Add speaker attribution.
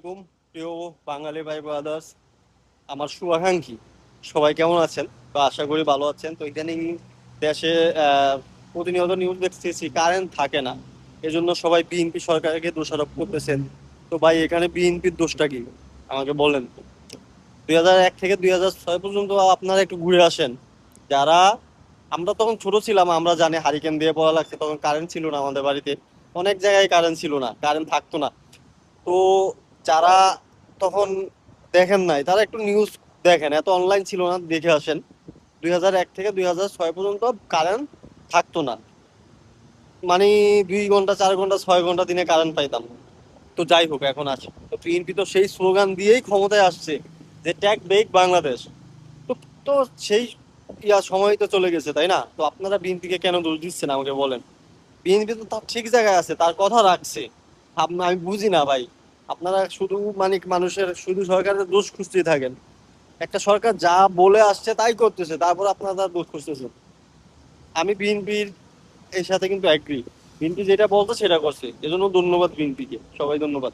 Speaker 1: আলাইকুম প্রিয় বাঙালি ভাই ব্রাদার্স, আমার শুভাকাঙ্ক্ষী সবাই কেমন আছেন? তো আশা করি ভালো আছেন। তো ইদানিং দেশে প্রতিনিয়ত নিউজ দেখতেছি কারেন্ট থাকে না, এজন্য সবাই বিএনপি সরকারকে দোষারোপ করতেছেন। তো ভাই এখানে বিএনপির দোষটা কি আমাকে বলেন। 2001 থেকে 2006 পর্যন্ত আপনারা একটু ঘুরে আসেন। যারা আমরা তখন ছোট ছিলাম, আমরা জানি হারিকেন দিয়ে পড়া লাগছে, তখন কারেন্ট ছিল না আমাদের বাড়িতে, অনেক জায়গায় কারেন্ট ছিল না, কারেন্ট থাকতো না। তো যারা তখন দেখেন নাই তারা একটু নিউজ দেখেন, এত অনলাইন ছিল না, দেখে আসেন। 2001 থেকে 2006 পর্যন্ত কারেন্ট থাকতো না, মানে 2 ঘন্টা 4 ঘন্টা 6 ঘন্টা দিনে কারেন্ট পাইতাম। তো যাই হোক, এখন আছে তো বিএনপি তো সেই স্লোগান দিয়েই ক্ষমতায় আসছে যে ট্যাগ ব্যাক বাংলাদেশ। তো তো সেই সময় তো চলে গেছে, তাই না? তো আপনারা বিএনপিকে কেন দোষ দিচ্ছেন আমাকে বলেন। বিএনপি তো তার ঠিক জায়গায় আছে, তার কথা রাখছে। আমি বুঝি না ভাই, আপনারা শুধু মানে মানুষের শুধু সরকারের দোষ খুঁজতেই থাকেন। একটা সরকার যা বলে আসছে তাই করতেছে, তারপর আপনারা তার দোষ খুঁজতেছেন। আমি বিএনপির এর সাথে কিন্তু এগ্রি, বিএনপি যেটা বলতো সেটা করছে, এজন্য ধন্যবাদ বিএনপিকে, সবাই ধন্যবাদ।